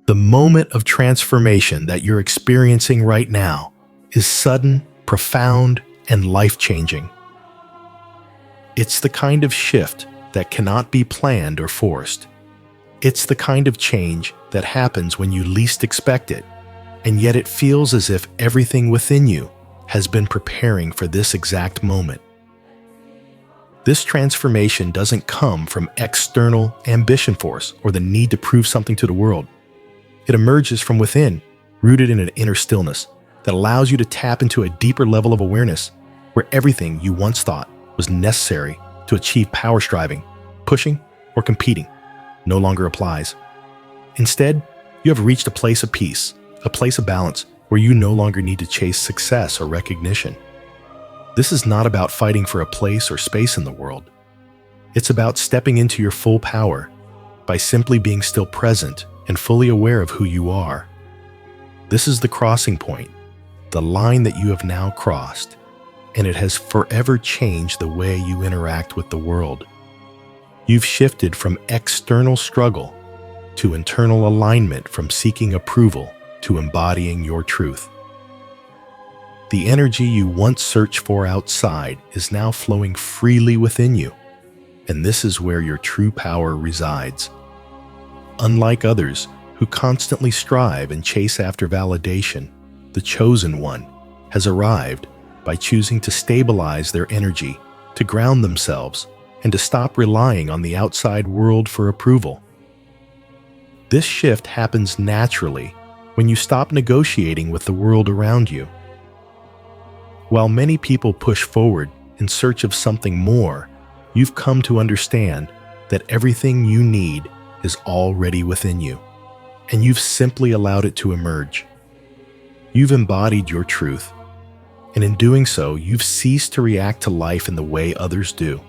The moment of transformation that you're experiencing right now is sudden, profound, and life-changing. It's the kind of shift that cannot be planned or forced. It's the kind of change that happens when you least expect it, and yet it feels as if everything within you has been preparing for this exact moment. This transformation doesn't come from external ambition force or the need to prove something to the world. It emerges from within, rooted in an inner stillness that allows you to tap into a deeper level of awareness where everything you once thought was necessary to achieve power striving, pushing, or competing no longer applies. Instead, you have reached a place of peace, a place of balance where you no longer need to chase success or recognition. This is not about fighting for a place or space in the world. It's about stepping into your full power by simply being still present and fully aware of who you are. This is the crossing point, the line that you have now crossed, and it has forever changed the way you interact with the world. You've shifted from external struggle to internal alignment, from seeking approval to embodying your truth. The energy you once searched for outside is now flowing freely within you, and this is where your true power resides. Unlike others who constantly strive and chase after validation, the chosen one has arrived by choosing to stabilize their energy, to ground themselves, and to stop relying on the outside world for approval. This shift happens naturally when you stop negotiating with the world around you. While many people push forward in search of something more, you've come to understand that everything you need is already within you, and you've simply allowed it to emerge. You've embodied your truth, and in doing so, you've ceased to react to life in the way others do.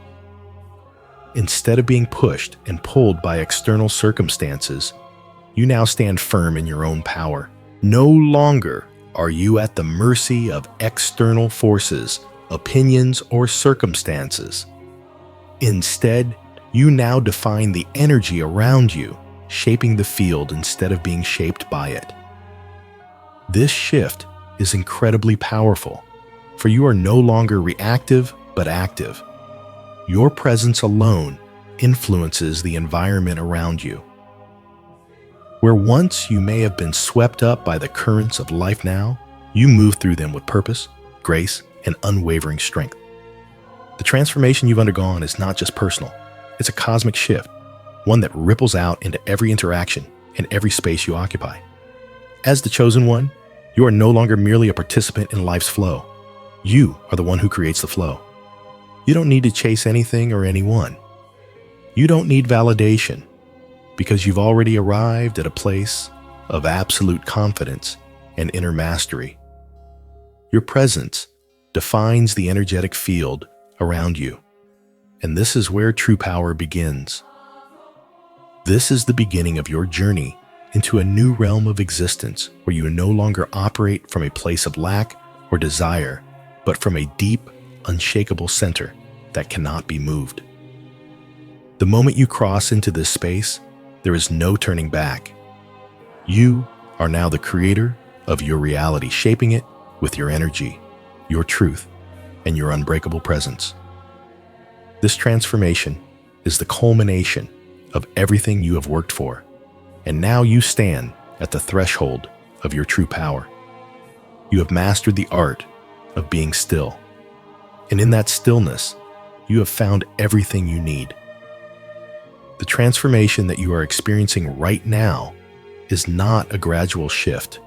Instead of being pushed and pulled by external circumstances, you now stand firm in your own power. No longer are you at the mercy of external forces, opinions, or circumstances. Instead, you now define the energy around you, shaping the field instead of being shaped by it. This shift is incredibly powerful, for you are no longer reactive but active. Your presence alone influences the environment around you. Where once you may have been swept up by the currents of life now, you move through them with purpose, grace, and unwavering strength. The transformation you've undergone is not just personal, it's a cosmic shift, one that ripples out into every interaction and every space you occupy. As the chosen one, you are no longer merely a participant in life's flow. You are the one who creates the flow. You don't need to chase anything or anyone. You don't need validation, because you've already arrived at a place of absolute confidence and inner mastery. Your presence defines the energetic field around you, and this is where true power begins. This is the beginning of your journey into a new realm of existence where you no longer operate from a place of lack or desire, but from a deep, unshakable center that cannot be moved. The moment you cross into this space, there is no turning back. You are now the creator of your reality, shaping it with your energy, your truth, and your unbreakable presence. This transformation is the culmination of everything you have worked for, and now you stand at the threshold of your true power. You have mastered the art of being still, and in that stillness, you have found everything you need. The transformation that you are experiencing right now is not a gradual shift.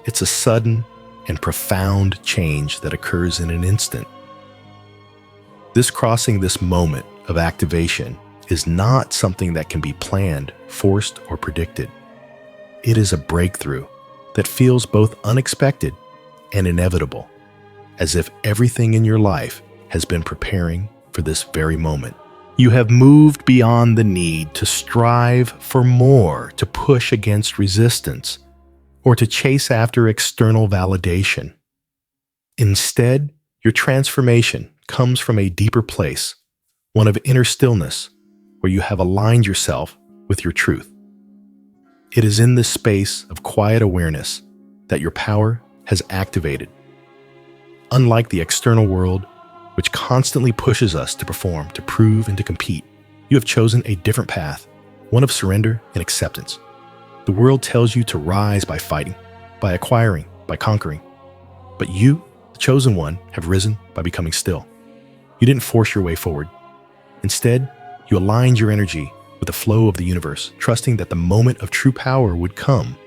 It's a sudden and profound change that occurs in an instant. Crossing this moment of activation is not something that can be planned, forced, or predicted. It is a breakthrough that feels both unexpected and inevitable, as if everything in your life has been preparing for this very moment. You have moved beyond the need to strive for more, to push against resistance, or to chase after external validation. Instead, your transformation comes from a deeper place, one of inner stillness, where you have aligned yourself with your truth. It is in this space of quiet awareness that your power has activated. Unlike the external world, which constantly pushes us to perform, to prove, and to compete, you have chosen a different path, one of surrender and acceptance. The world tells you to rise by fighting, by acquiring, by conquering. But you, the chosen one, have risen by becoming still. You didn't force your way forward. Instead, you aligned your energy with the flow of the universe, trusting that the moment of true power would come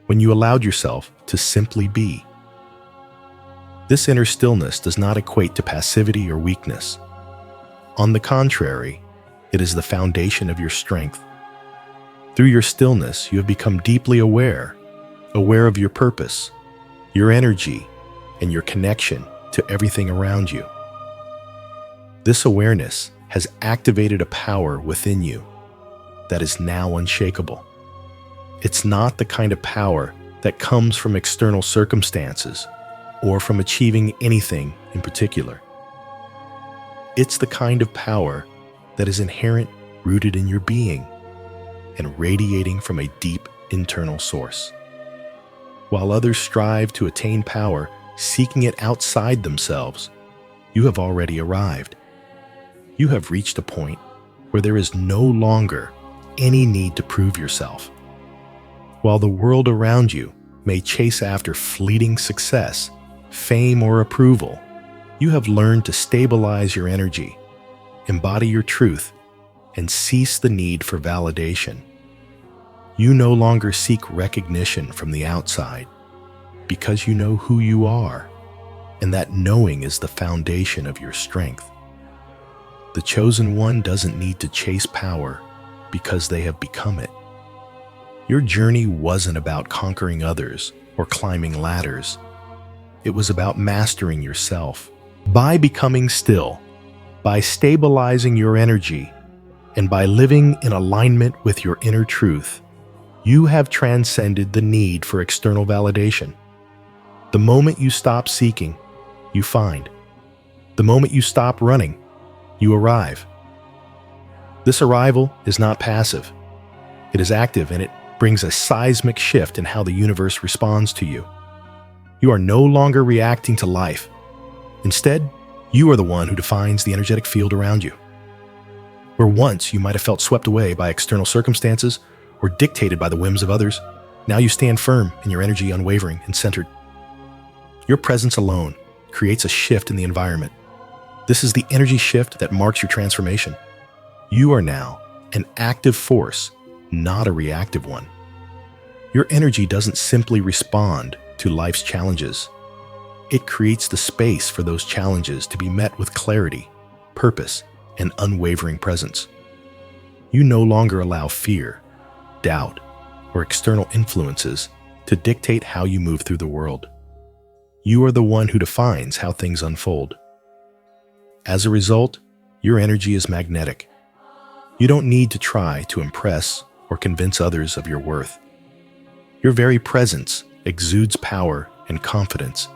when you allowed yourself to simply be. This inner stillness does not equate to passivity or weakness. On the contrary, it is the foundation of your strength. Through your stillness, you have become deeply aware of your purpose, your energy, and your connection to everything around you. This awareness has activated a power within you that is now unshakable. It's not the kind of power that comes from external circumstances or from achieving anything in particular. It's the kind of power that is inherent, rooted in your being, and radiating from a deep internal source. While others strive to attain power, seeking it outside themselves, you have already arrived. You have reached a point where there is no longer any need to prove yourself. While the world around you may chase after fleeting success, fame, or approval, you have learned to stabilize your energy, embody your truth, and cease the need for validation. You no longer seek recognition from the outside because you know who you are, and that knowing is the foundation of your strength. The chosen one doesn't need to chase power because they have become it. Your journey wasn't about conquering others or climbing ladders. It was about mastering yourself. By becoming still, by stabilizing your energy, and by living in alignment with your inner truth, you have transcended the need for external validation. The moment you stop seeking, you find. The moment you stop running, you arrive. This arrival is not passive. It is active, and it brings a seismic shift in how the universe responds to you. You are no longer reacting to life. Instead, you are the one who defines the energetic field around you. Where once you might have felt swept away by external circumstances or dictated by the whims of others, now you stand firm in your energy, unwavering and centered. Your presence alone creates a shift in the environment. This is the energy shift that marks your transformation. You are now an active force, not a reactive one. Your energy doesn't simply respond to life's challenges. It creates the space for those challenges to be met with clarity, purpose, and unwavering presence. You no longer allow fear, doubt, or external influences to dictate how you move through the world. You are the one who defines how things unfold. As a result, your energy is magnetic. You don't need to try to impress or convince others of your worth. Your very presence exudes power and confidence,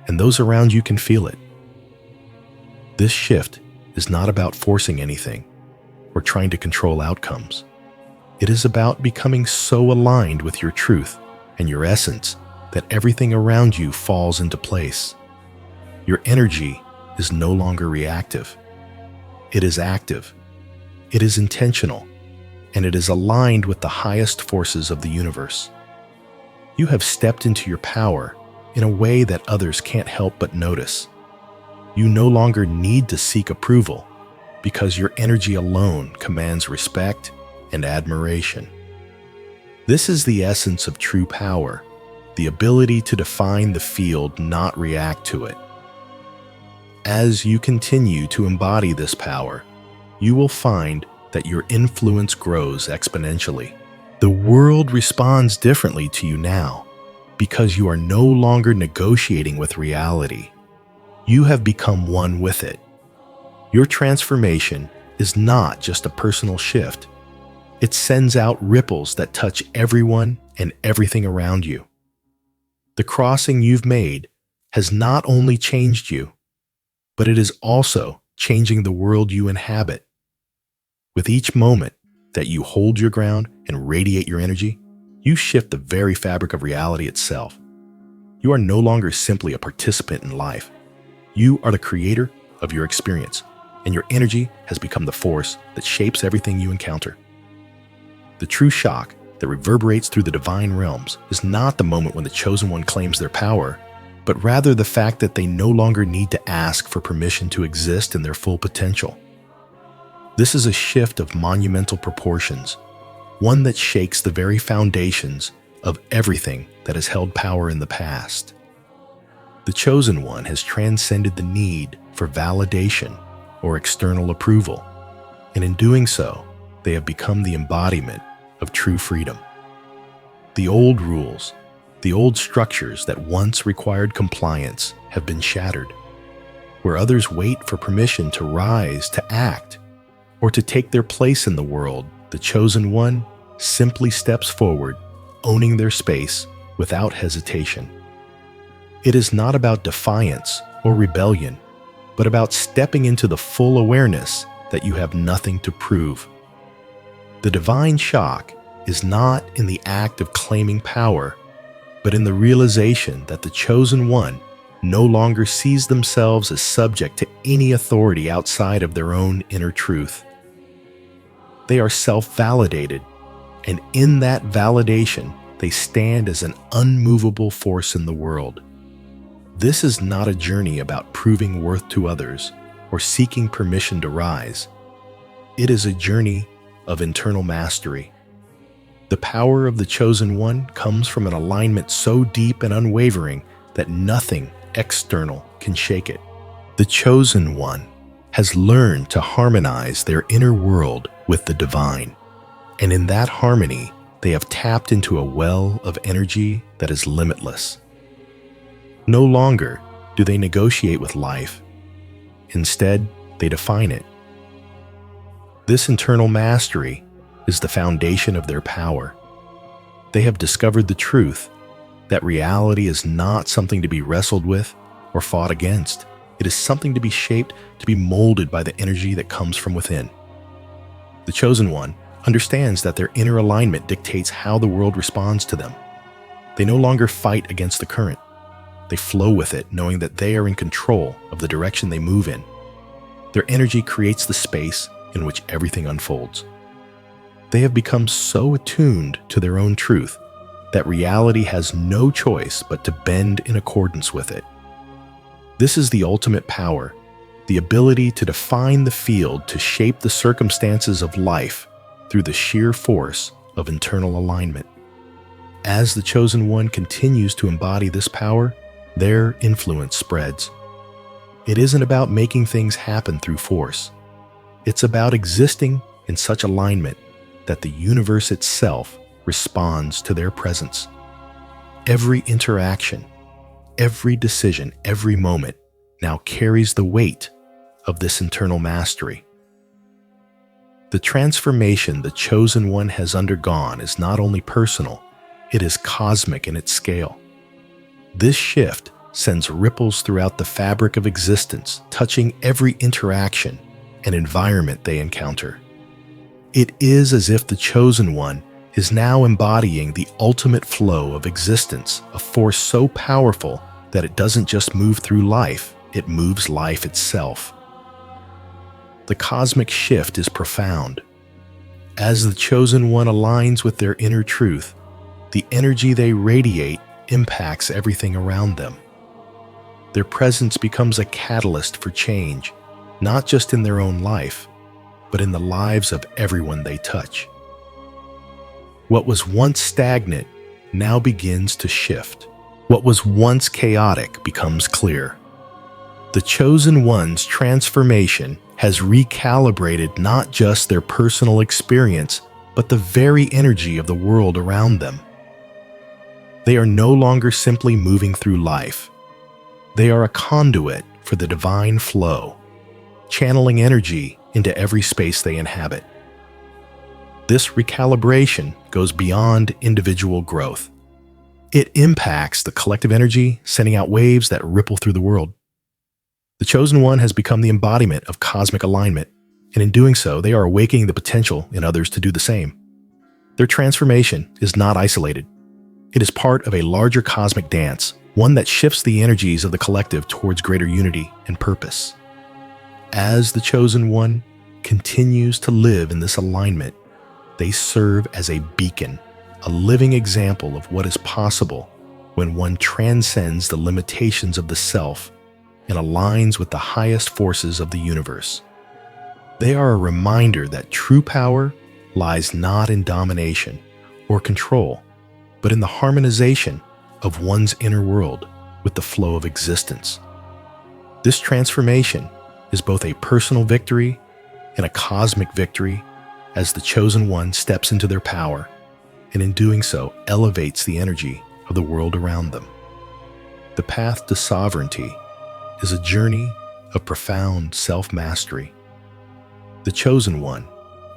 and those around you can feel it. This shift is not about forcing anything or trying to control outcomes. It is about becoming so aligned with your truth and your essence that everything around you falls into place. Your energy is no longer reactive. It is active. It is intentional, and it is aligned with the highest forces of the universe. You have stepped into your power in a way that others can't help but notice. You no longer need to seek approval because your energy alone commands respect and admiration. This is the essence of true power, the ability to define the field, not react to it. As you continue to embody this power, you will find that your influence grows exponentially. The world responds differently to you now because you are no longer negotiating with reality. You have become one with it. Your transformation is not just a personal shift. It sends out ripples that touch everyone and everything around you. The crossing you've made has not only changed you, but it is also changing the world you inhabit. With each moment that you hold your ground and radiate your energy, you shift the very fabric of reality itself. You are no longer simply a participant in life. You are the creator of your experience, and your energy has become the force that shapes everything you encounter. The true shock that reverberates through the divine realms is not the moment when the chosen one claims their power, but rather the fact that they no longer need to ask for permission to exist in their full potential. This is a shift of monumental proportions, one that shakes the very foundations of everything that has held power in the past. The chosen one has transcended the need for validation or external approval, and in doing so, they have become the embodiment of true freedom. The old rules, the old structures that once required compliance have been shattered. Where others wait for permission to rise, to act, or to take their place in the world, the chosen one simply steps forward, owning their space without hesitation. It is not about defiance or rebellion, but about stepping into the full awareness that you have nothing to prove. The divine shock is not in the act of claiming power, but in the realization that the chosen one no longer sees themselves as subject to any authority outside of their own inner truth. They are self-validated, and in that validation, they stand as an unmovable force in the world. This is not a journey about proving worth to others or seeking permission to rise. It is a journey of internal mastery. The power of the chosen one comes from an alignment so deep and unwavering that nothing external can shake it. The chosen one has learned to harmonize their inner world with the divine, and in that harmony, they have tapped into a well of energy that is limitless. No longer do they negotiate with life. Instead, they define it. This internal mastery is the foundation of their power. They have discovered the truth that reality is not something to be wrestled with or fought against. It is something to be shaped, to be molded by the energy that comes from within. The chosen one understands that their inner alignment dictates how the world responds to them. They no longer fight against the current. They flow with it, knowing that they are in control of the direction they move in. Their energy creates the space in which everything unfolds. They have become so attuned to their own truth that reality has no choice but to bend in accordance with it. This is the ultimate power, the ability to define the field, to shape the circumstances of life through the sheer force of internal alignment. As the chosen one continues to embody this power, their influence spreads. It isn't about making things happen through force. It's about existing in such alignment that the universe itself responds to their presence. Every interaction, every decision, every moment now carries the weight of this internal mastery. The transformation the chosen one has undergone is not only personal, it is cosmic in its scale. This shift sends ripples throughout the fabric of existence, touching every interaction and environment they encounter. It is as if the chosen one is now embodying the ultimate flow of existence, a force so powerful that it doesn't just move through life, it moves life itself. The cosmic shift is profound. As the chosen one aligns with their inner truth, the energy they radiate impacts everything around them. Their presence becomes a catalyst for change, not just in their own life, but in the lives of everyone they touch. What was once stagnant now begins to shift. What was once chaotic becomes clear. The chosen one's transformation has recalibrated not just their personal experience, but the very energy of the world around them. They are no longer simply moving through life. They are a conduit for the divine flow, channeling energy into every space they inhabit. This recalibration goes beyond individual growth. It impacts the collective energy, sending out waves that ripple through the world. The chosen one has become the embodiment of cosmic alignment, and in doing so, they are awakening the potential in others to do the same. Their transformation is not isolated. It is part of a larger cosmic dance, one that shifts the energies of the collective towards greater unity and purpose. As the Chosen One continues to live in this alignment, they serve as a beacon, a living example of what is possible when one transcends the limitations of the self and aligns with the highest forces of the universe. They are a reminder that true power lies not in domination or control, but in the harmonization of one's inner world with the flow of existence. This transformation is both a personal victory and a cosmic victory as the Chosen One steps into their power, and in doing so elevates the energy of the world around them. The path to sovereignty is a journey of profound self-mastery. The Chosen One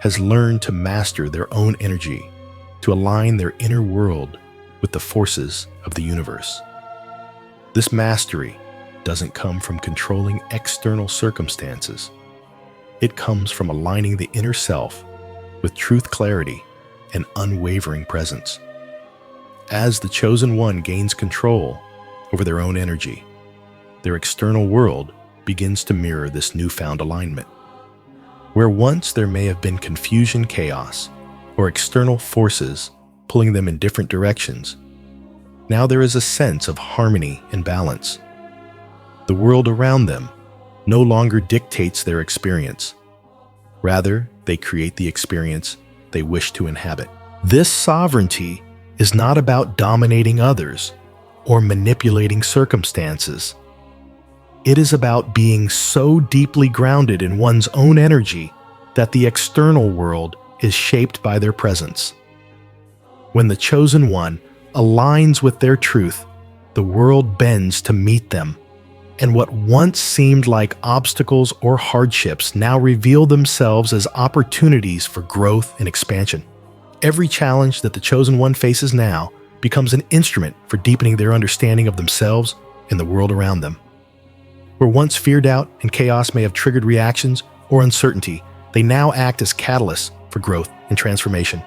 has learned to master their own energy, to align their inner world with the forces of the universe. This mastery doesn't come from controlling external circumstances. It comes from aligning the inner self with truth, clarity, and unwavering presence. As the Chosen One gains control over their own energy, their external world begins to mirror this newfound alignment. Where once there may have been confusion, chaos, or external forces pulling them in different directions, now there is a sense of harmony and balance. The world around them no longer dictates their experience. Rather, they create the experience they wish to inhabit. This sovereignty is not about dominating others or manipulating circumstances. It is about being so deeply grounded in one's own energy that the external world is shaped by their presence. When the Chosen One aligns with their truth, the world bends to meet them, and what once seemed like obstacles or hardships now reveal themselves as opportunities for growth and expansion. Every challenge that the Chosen One faces now becomes an instrument for deepening their understanding of themselves and the world around them. Where once fear, doubt, and chaos may have triggered reactions or uncertainty, they now act as catalysts for growth and transformation.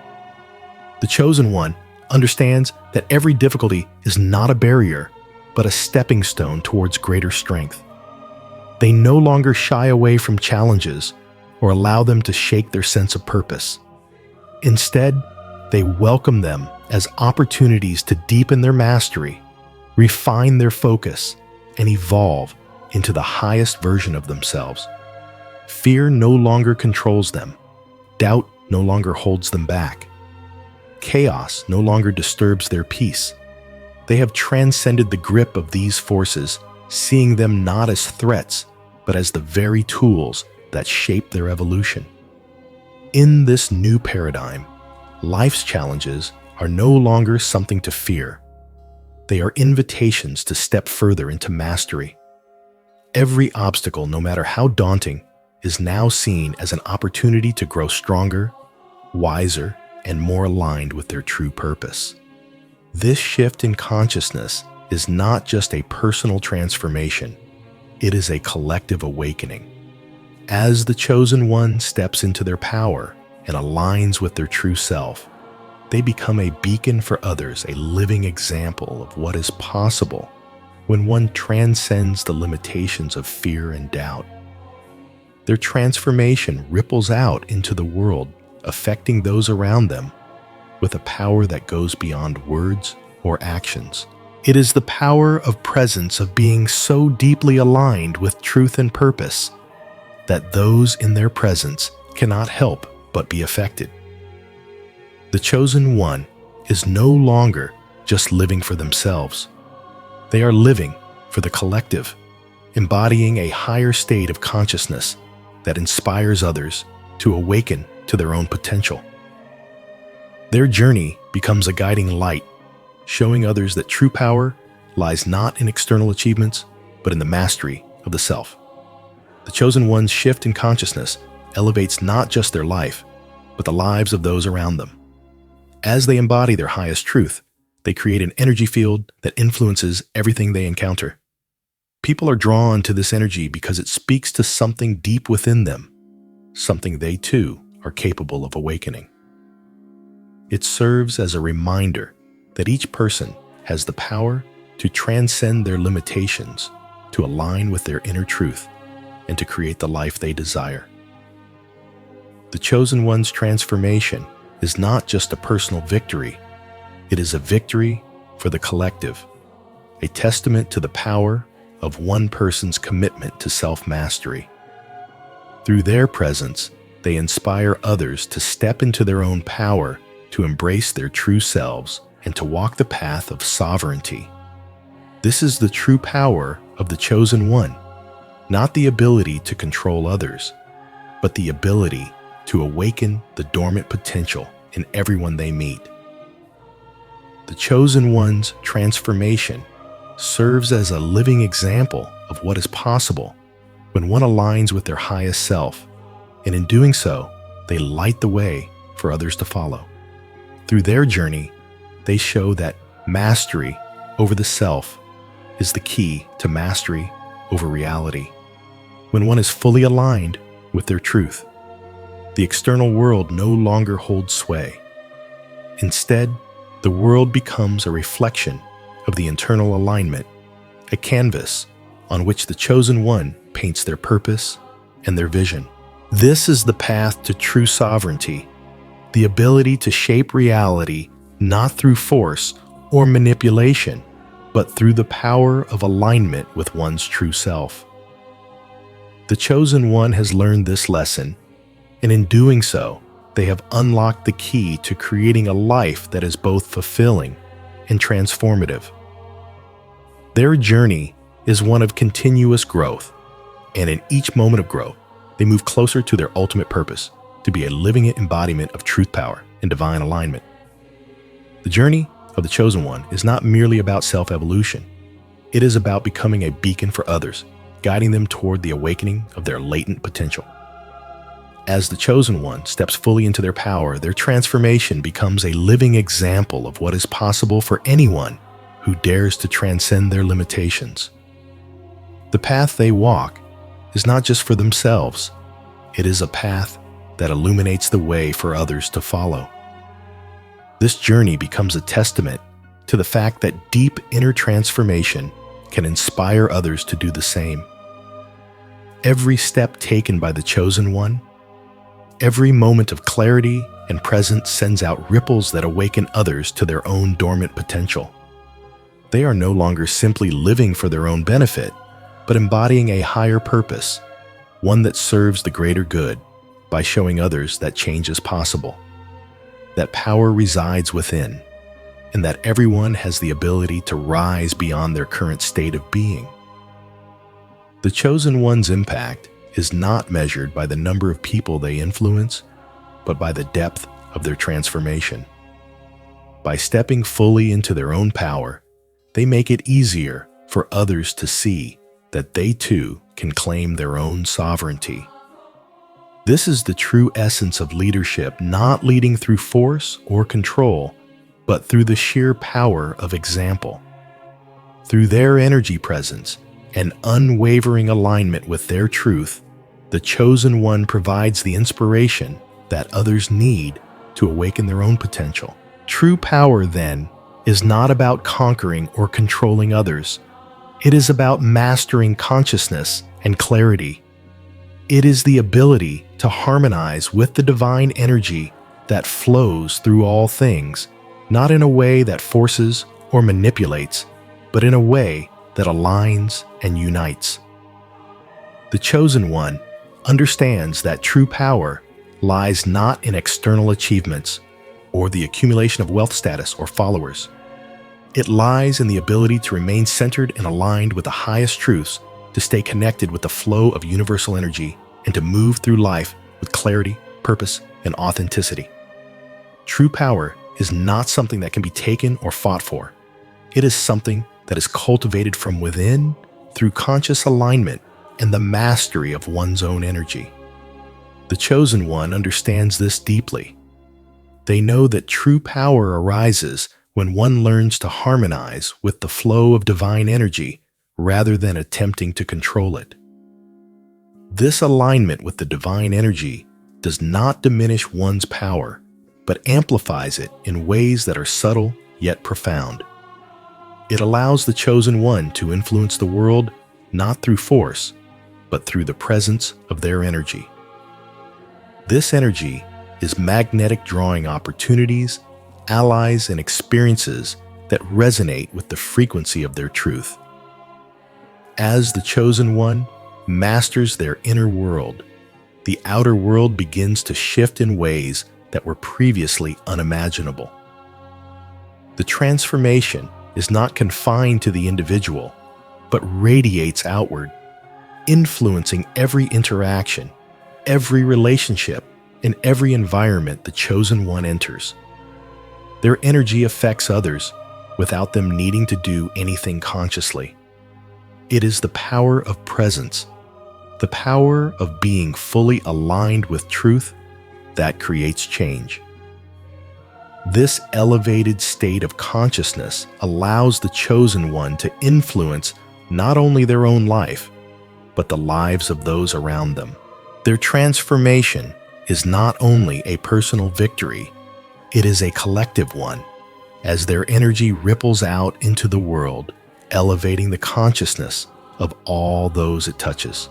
The Chosen One understands that every difficulty is not a barrier, but a stepping stone towards greater strength. They no longer shy away from challenges or allow them to shake their sense of purpose. Instead, they welcome them as opportunities to deepen their mastery, refine their focus, and evolve into the highest version of themselves. Fear no longer controls them. Doubt no longer holds them back. Chaos no longer disturbs their peace. They have transcended the grip of these forces, seeing them not as threats, but as the very tools that shape their evolution. In this new paradigm, life's challenges are no longer something to fear. They are invitations to step further into mastery. Every obstacle, no matter how daunting, is now seen as an opportunity to grow stronger, wiser, and more aligned with their true purpose. This shift in consciousness is not just a personal transformation, it is a collective awakening. As the Chosen One steps into their power and aligns with their true self, they become a beacon for others, a living example of what is possible when one transcends the limitations of fear and doubt. Their transformation ripples out into the world, affecting those around them with a power that goes beyond words or actions. It is the power of presence, of being so deeply aligned with truth and purpose that those in their presence cannot help but be affected. The Chosen One is no longer just living for themselves. They are living for the collective, embodying a higher state of consciousness that inspires others to awaken to their own potential. Their journey becomes a guiding light, showing others that true power lies not in external achievements, but in the mastery of the self. The Chosen One's shift in consciousness elevates not just their life, but the lives of those around them. As they embody their highest truth, they create an energy field that influences everything they encounter. People are drawn to this energy because it speaks to something deep within them, something they too are capable of awakening. It serves as a reminder that each person has the power to transcend their limitations, to align with their inner truth, and to create the life they desire. The Chosen One's transformation is not just a personal victory, it is a victory for the collective, a testament to the power of one person's commitment to self-mastery. Through their presence, they inspire others to step into their own power, to embrace their true selves, and to walk the path of sovereignty. This is the true power of the Chosen One, not the ability to control others, but the ability to awaken the dormant potential in everyone they meet. The Chosen One's transformation serves as a living example of what is possible when one aligns with their highest self, and in doing so, they light the way for others to follow. Through their journey, they show that mastery over the self is the key to mastery over reality. When one is fully aligned with their truth, the external world no longer holds sway. Instead, the world becomes a reflection of the internal alignment, a canvas on which the Chosen One paints their purpose and their vision. This is the path to true sovereignty, the ability to shape reality not through force or manipulation, but through the power of alignment with one's true self. The Chosen One has learned this lesson, and in doing so, they have unlocked the key to creating a life that is both fulfilling and transformative. Their journey is one of continuous growth, and in each moment of growth, they move closer to their ultimate purpose, to be a living embodiment of truth power and divine alignment. The journey of the Chosen One is not merely about self-evolution. It is about becoming a beacon for others, guiding them toward the awakening of their latent potential. As the Chosen One steps fully into their power, their transformation becomes a living example of what is possible for anyone who dares to transcend their limitations. The path they walk is not just for themselves, it is a path that illuminates the way for others to follow. This journey becomes a testament to the fact that deep inner transformation can inspire others to do the same. Every step taken by the Chosen One, every moment of clarity and presence sends out ripples that awaken others to their own dormant potential. They are no longer simply living for their own benefit, but embodying a higher purpose, one that serves the greater good by showing others that change is possible, that power resides within, and that everyone has the ability to rise beyond their current state of being. The Chosen One's impact is not measured by the number of people they influence, but by the depth of their transformation. By stepping fully into their own power, they make it easier for others to see that they too can claim their own sovereignty. This is the true essence of leadership, not leading through force or control, but through the sheer power of example. Through their energy presence and unwavering alignment with their truth, the Chosen One provides the inspiration that others need to awaken their own potential. True power, then, is not about conquering or controlling others. It is about mastering consciousness and clarity. It is the ability to harmonize with the divine energy that flows through all things, not in a way that forces or manipulates, but in a way that aligns and unites. The Chosen One understands that true power lies not in external achievements or the accumulation of wealth, status, or followers. It lies in the ability to remain centered and aligned with the highest truths, to stay connected with the flow of universal energy, and to move through life with clarity, purpose, and authenticity. True power is not something that can be taken or fought for. It is something that is cultivated from within through conscious alignment and the mastery of one's own energy. The Chosen One understands this deeply. They know that true power arises when one learns to harmonize with the flow of divine energy rather than attempting to control it. This alignment with the divine energy does not diminish one's power, but amplifies it in ways that are subtle yet profound. It allows the chosen one to influence the world not through force, but through the presence of their energy. This energy is magnetic, drawing opportunities, allies, and experiences that resonate with the frequency of their truth. As the chosen one masters their inner world, the outer world begins to shift in ways that were previously unimaginable. The transformation is not confined to the individual, but radiates outward, influencing every interaction, every relationship, and every environment the chosen one enters. Their energy affects others without them needing to do anything consciously. It is the power of presence, the power of being fully aligned with truth, that creates change. This elevated state of consciousness allows the chosen one to influence not only their own life, but the lives of those around them. Their transformation is not only a personal victory, it is a collective one, as their energy ripples out into the world, elevating the consciousness of all those it touches.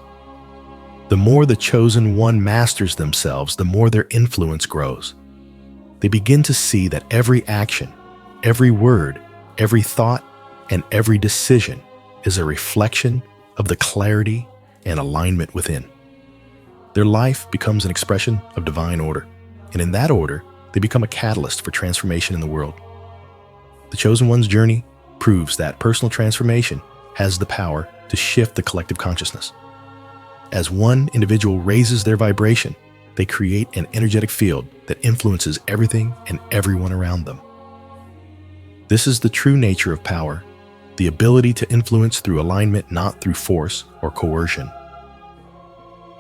The more the chosen one masters themselves, the more their influence grows. They begin to see that every action, every word, every thought, and every decision is a reflection of the clarity and alignment within. Their life becomes an expression of divine order, and in that order, they become a catalyst for transformation in the world. The chosen one's journey proves that personal transformation has the power to shift the collective consciousness. As one individual raises their vibration, they create an energetic field that influences everything and everyone around them. This is the true nature of power, the ability to influence through alignment, not through force or coercion.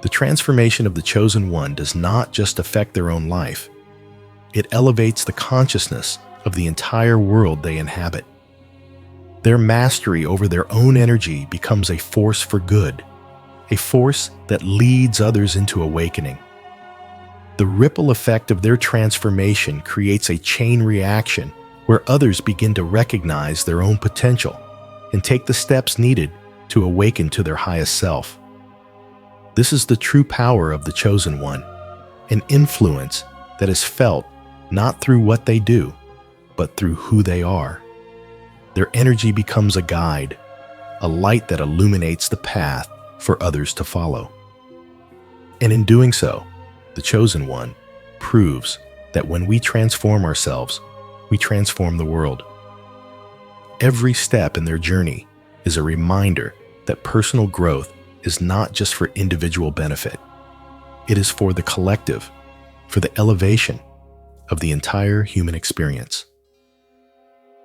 The transformation of the chosen one does not just affect their own life. It elevates the consciousness of the entire world they inhabit. Their mastery over their own energy becomes a force for good, a force that leads others into awakening. The ripple effect of their transformation creates a chain reaction where others begin to recognize their own potential and take the steps needed to awaken to their highest self. This is the true power of the chosen one, an influence that is felt not through what they do, but through who they are. Their energy becomes a guide, a light that illuminates the path for others to follow. And in doing so, the chosen one proves that when we transform ourselves, we transform the world. Every step in their journey is a reminder that personal growth is not just for individual benefit. It is for the collective, for the elevation of the entire human experience.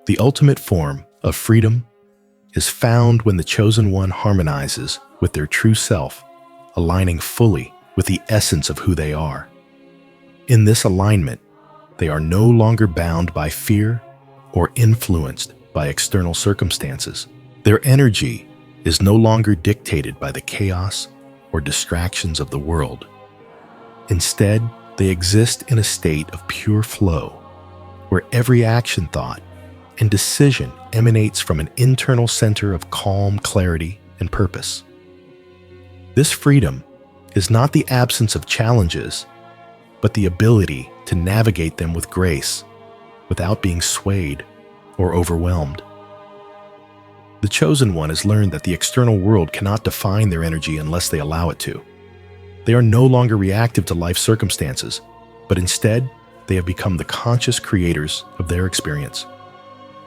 The ultimate form of freedom is found when the chosen one harmonizes with their true self, aligning fully with the essence of who they are. In this alignment, they are no longer bound by fear or influenced by external circumstances. Their energy is no longer dictated by the chaos or distractions of the world. Instead, they exist in a state of pure flow, where every action, thought, and decision emanates from an internal center of calm, clarity, and purpose. This freedom is not the absence of challenges, but the ability to navigate them with grace, without being swayed or overwhelmed. The chosen one has learned that the external world cannot define their energy unless they allow it to. They are no longer reactive to life circumstances, but instead, they have become the conscious creators of their experience.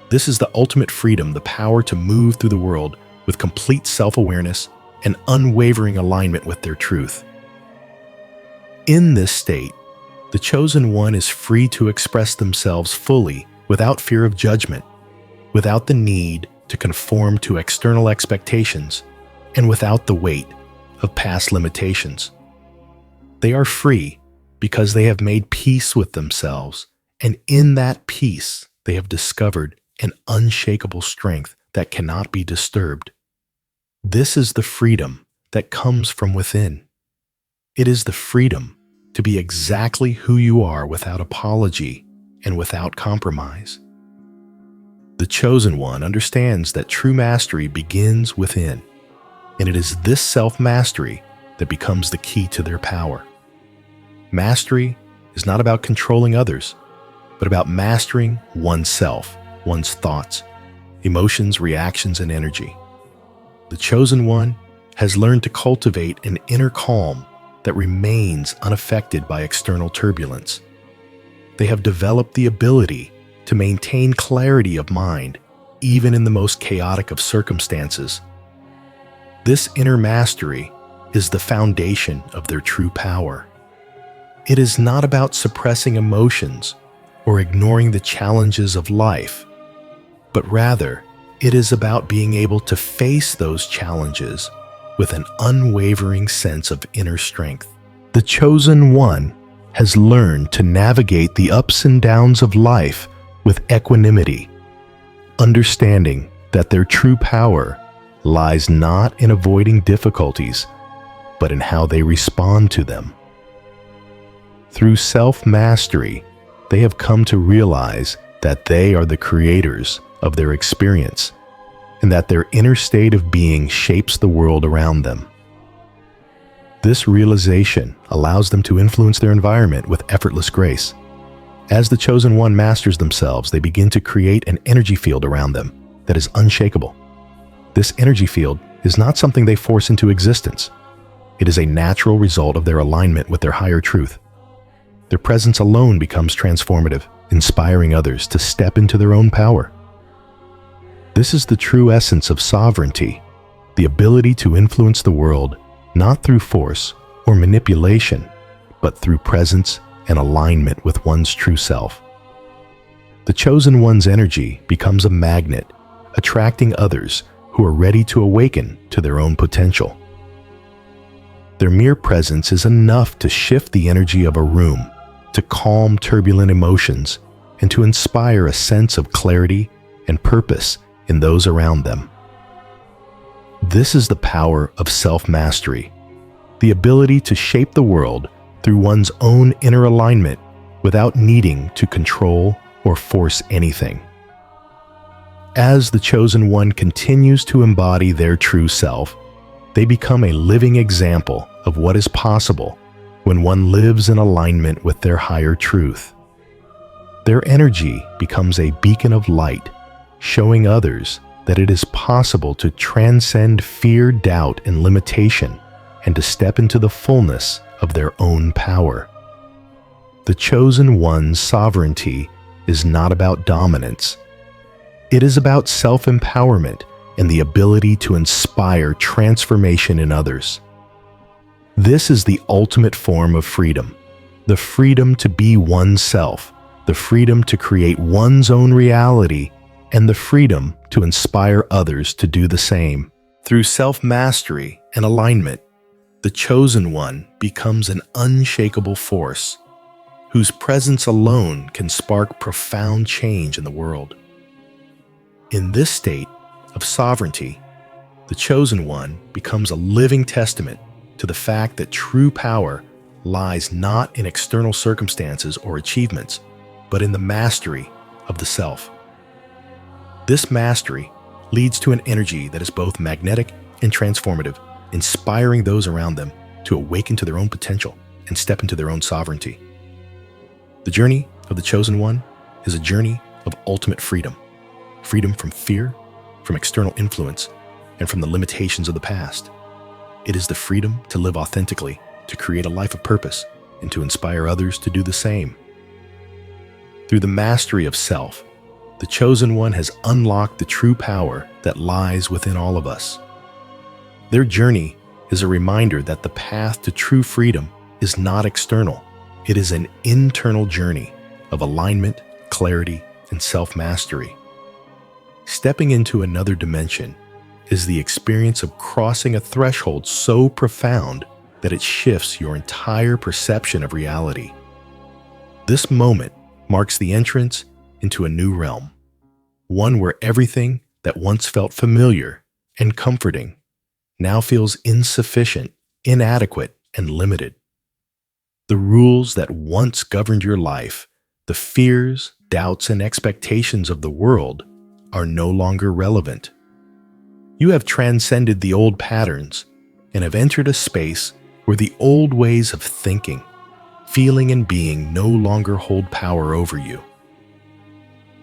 This is the ultimate freedom, the power to move through the world with complete self-awareness and unwavering alignment with their truth. In this state, the chosen one is free to express themselves fully without fear of judgment, without the need to conform to external expectations, and without the weight of past limitations. They are free because they have made peace with themselves, and in that peace, they have discovered an unshakable strength that cannot be disturbed. This is the freedom that comes from within, It is the freedom to be exactly who you are without apology and without compromise. The chosen one understands that true mastery begins within, and it is this self-mastery that becomes the key to their power. Mastery is not about controlling others, but about mastering oneself, one's thoughts, emotions, reactions, and energy. The chosen one has learned to cultivate an inner calm that remains unaffected by external turbulence. They have developed the ability to maintain clarity of mind, even in the most chaotic of circumstances. This inner mastery is the foundation of their true power. It is not about suppressing emotions or ignoring the challenges of life, but rather, it is about being able to face those challenges with an unwavering sense of inner strength. The chosen one has learned to navigate the ups and downs of life with equanimity, understanding that their true power lies not in avoiding difficulties, but in how they respond to them. Through self-mastery, they have come to realize that they are the creators of their experience, and that their inner state of being shapes the world around them. This realization allows them to influence their environment with effortless grace. As the chosen one masters themselves, they begin to create an energy field around them that is unshakable. This energy field is not something they force into existence. It is a natural result of their alignment with their higher truth. Their presence alone becomes transformative, inspiring others to step into their own power. This is the true essence of sovereignty, the ability to influence the world not through force or manipulation, but through presence and alignment with one's true self. The chosen one's energy becomes a magnet, attracting others who are ready to awaken to their own potential. Their mere presence is enough to shift the energy of a room, to calm turbulent emotions, and to inspire a sense of clarity and purpose in those around them. This is the power of self-mastery, the ability to shape the world through one's own inner alignment without needing to control or force anything. As the chosen one continues to embody their true self, they become a living example of what is possible when one lives in alignment with their higher truth. Their energy becomes a beacon of light, showing others that it is possible to transcend fear, doubt, and limitation, and to step into the fullness of their own power. The chosen one's sovereignty is not about dominance. It is about self-empowerment and the ability to inspire transformation in others. This is the ultimate form of freedom, the freedom to be oneself, the freedom to create one's own reality, and the freedom to inspire others to do the same. Through self-mastery and alignment, the chosen one becomes an unshakable force, whose presence alone can spark profound change in the world. In this state of sovereignty, the chosen one becomes a living testament to the fact that true power lies not in external circumstances or achievements, but in the mastery of the self. This mastery leads to an energy that is both magnetic and transformative, inspiring those around them to awaken to their own potential and step into their own sovereignty. The journey of the chosen one is a journey of ultimate freedom. Freedom from fear, from external influence, and from the limitations of the past. It is the freedom to live authentically, to create a life of purpose, and to inspire others to do the same. Through the mastery of self, the chosen one has unlocked the true power that lies within all of us. Their journey is a reminder that the path to true freedom is not external. It is an internal journey of alignment, clarity, and self-mastery. Stepping into another dimension is the experience of crossing a threshold so profound that it shifts your entire perception of reality. This moment marks the entrance into a new realm, one where everything that once felt familiar and comforting now feels insufficient, inadequate, and limited. The rules that once governed your life, the fears, doubts, and expectations of the world, are no longer relevant. You have transcended the old patterns and have entered a space where the old ways of thinking, feeling, and being no longer hold power over you.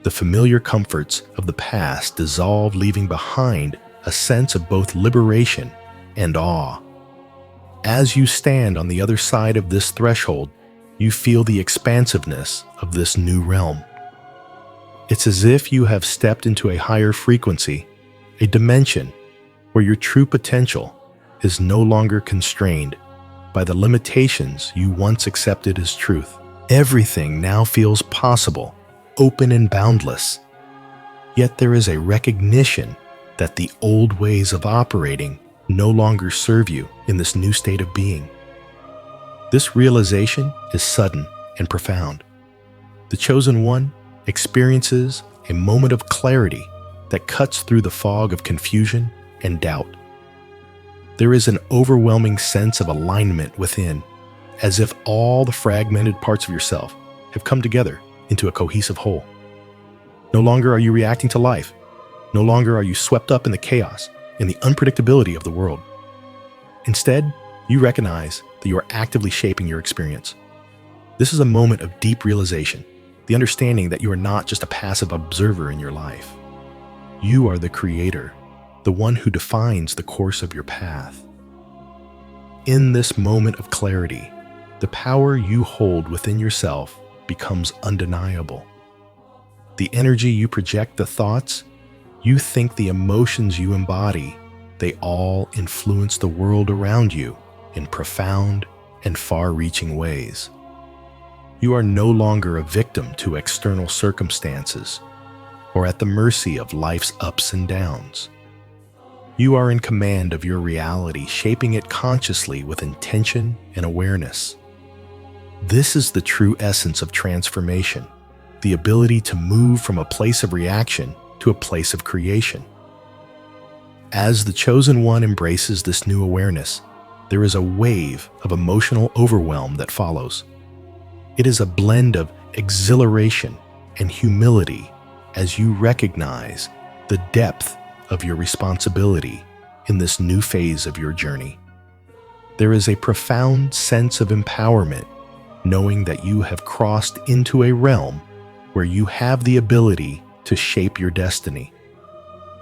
The familiar comforts of the past dissolve, leaving behind a sense of both liberation and awe. As you stand on the other side of this threshold, you feel the expansiveness of this new realm. It's as if you have stepped into a higher frequency, a dimension where your true potential is no longer constrained by the limitations you once accepted as truth. Everything now feels possible, open and boundless. Yet there is a recognition that the old ways of operating no longer serve you in this new state of being. This realization is sudden and profound. The chosen one experiences a moment of clarity that cuts through the fog of confusion and doubt. There is an overwhelming sense of alignment within, as if all the fragmented parts of yourself have come together into a cohesive whole. No longer are you reacting to life. No longer are you swept up in the chaos and the unpredictability of the world. Instead, you recognize that you are actively shaping your experience. This is a moment of deep realization, the understanding that you are not just a passive observer in your life. You are the creator, the one who defines the course of your path. In this moment of clarity, the power you hold within yourself becomes undeniable. The energy you project, the thoughts you think, the emotions you embody, they all influence the world around you in profound and far-reaching ways. You are no longer a victim to external circumstances or at the mercy of life's ups and downs. You are in command of your reality, shaping it consciously with intention and awareness. This is the true essence of transformation, the ability to move from a place of reaction to a place of creation. As the chosen one embraces this new awareness, there is a wave of emotional overwhelm that follows. It is a blend of exhilaration and humility as you recognize the depth of your responsibility in this new phase of your journey. There is a profound sense of empowerment, knowing that you have crossed into a realm where you have the ability to shape your destiny.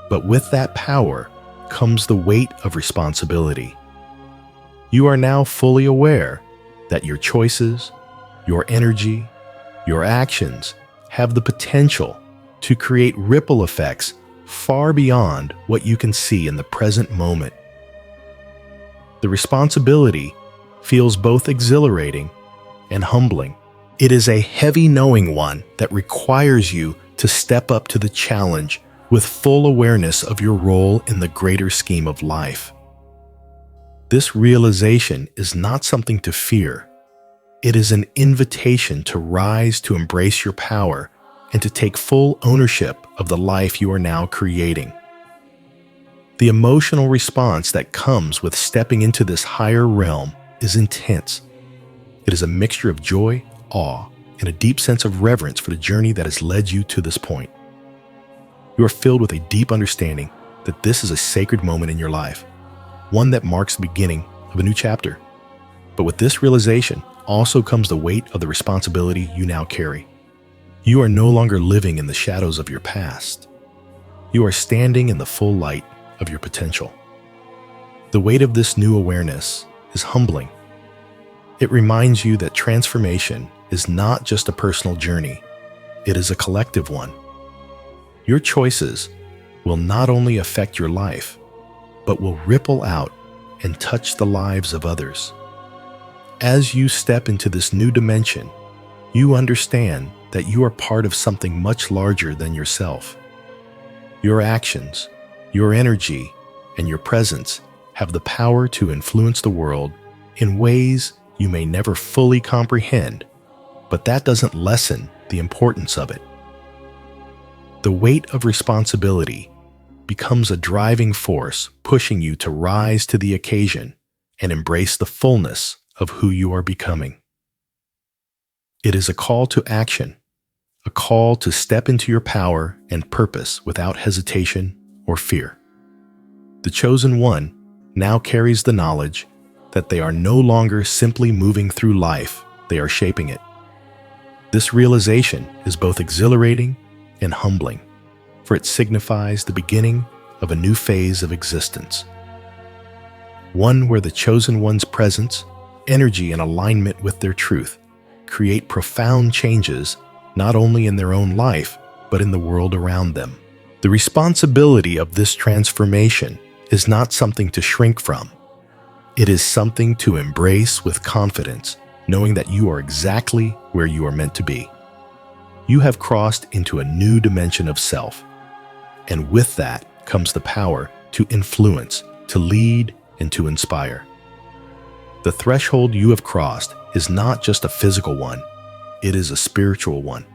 But with that power comes the weight of responsibility. You are now fully aware that your choices, your energy, your actions have the potential to create ripple effects far beyond what you can see in the present moment. The responsibility feels both exhilarating and humbling. It is a heavy knowing one that requires you to step up to the challenge with full awareness of your role in the greater scheme of life. This realization is not something to fear. It is an invitation to rise, to embrace your power, and to take full ownership of the life you are now creating. The emotional response that comes with stepping into this higher realm is intense. It is a mixture of joy, awe, and a deep sense of reverence for the journey that has led you to this point. You are filled with a deep understanding that this is a sacred moment in your life, one that marks the beginning of a new chapter. But with this realization also comes the weight of the responsibility you now carry. You are no longer living in the shadows of your past. You are standing in the full light of your potential. The weight of this new awareness is humbling. It reminds you that transformation is not just a personal journey, it is a collective one. Your choices will not only affect your life, but will ripple out and touch the lives of others. As you step into this new dimension, you understand that you are part of something much larger than yourself. Your actions, your energy, and your presence have the power to influence the world in ways you may never fully comprehend, but that doesn't lessen the importance of it. The weight of responsibility becomes a driving force, pushing you to rise to the occasion and embrace the fullness of who you are becoming. It is a call to action, a call to step into your power and purpose without hesitation or fear. The chosen one now carries the knowledge that they are no longer simply moving through life, they are shaping it. This realization is both exhilarating and humbling, for it signifies the beginning of a new phase of existence. One where the chosen one's presence, energy, and alignment with their truth create profound changes not only in their own life, but in the world around them. The responsibility of this transformation is not something to shrink from. It is something to embrace with confidence, knowing that you are exactly where you are meant to be. You have crossed into a new dimension of self, and with that comes the power to influence, to lead, and to inspire. The threshold you have crossed is not just a physical one, it is a spiritual one.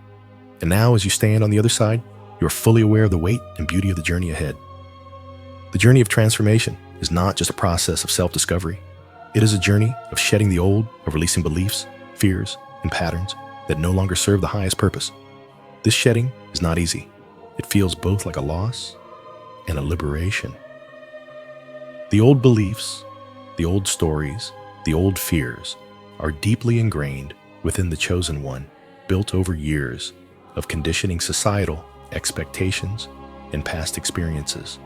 And now, as you stand on the other side, you are fully aware of the weight and beauty of the journey ahead. The journey of transformation is not just a process of self-discovery. It is a journey of shedding the old, of releasing beliefs, fears, and patterns that no longer serve the highest purpose. This shedding is not easy. It feels both like a loss and a liberation. The old beliefs, the old stories, the old fears are deeply ingrained within the chosen one, built over years of conditioning, societal expectations, and past experiences.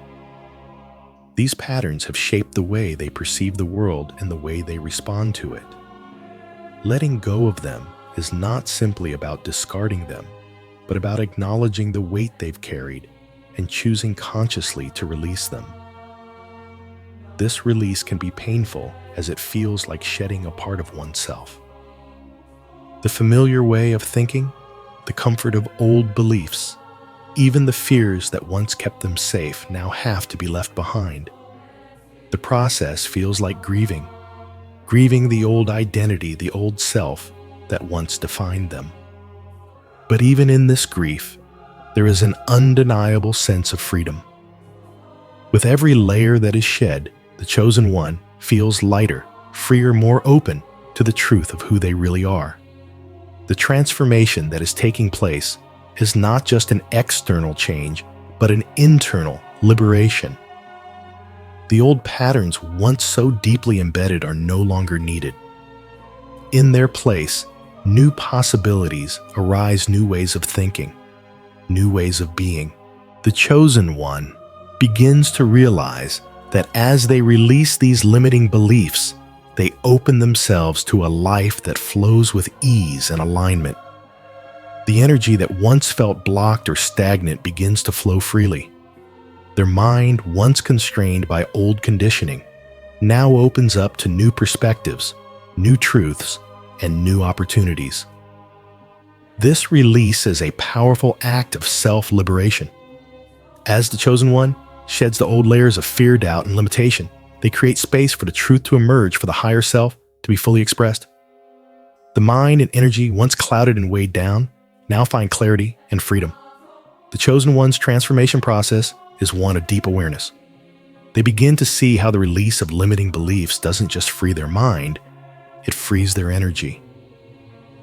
These patterns have shaped the way they perceive the world and the way they respond to it. Letting go of them is not simply about discarding them, but about acknowledging the weight they've carried and choosing consciously to release them. This release can be painful as it feels like shedding a part of oneself. The familiar way of thinking, the comfort of old beliefs, even the fears that once kept them safe now have to be left behind. The process feels like grieving the old identity, the old self that once defined them. But even in this grief, there is an undeniable sense of freedom. With every layer that is shed, the chosen one feels lighter, freer, more open to the truth of who they really are. The transformation that is taking place is not just an external change, but an internal liberation. The old patterns once so deeply embedded are no longer needed. In their place, new possibilities arise, new ways of thinking, new ways of being. The chosen one begins to realize that as they release these limiting beliefs, they open themselves to a life that flows with ease and alignment. The energy that once felt blocked or stagnant begins to flow freely. Their mind, once constrained by old conditioning, now opens up to new perspectives, new truths, and new opportunities. This release is a powerful act of self-liberation. As the chosen one sheds the old layers of fear, doubt, and limitation, they create space for the truth to emerge, for the higher self to be fully expressed. The mind and energy once clouded and weighed down now find clarity and freedom. The chosen one's transformation process is one of deep awareness. They begin to see how the release of limiting beliefs doesn't just free their mind, it frees their energy.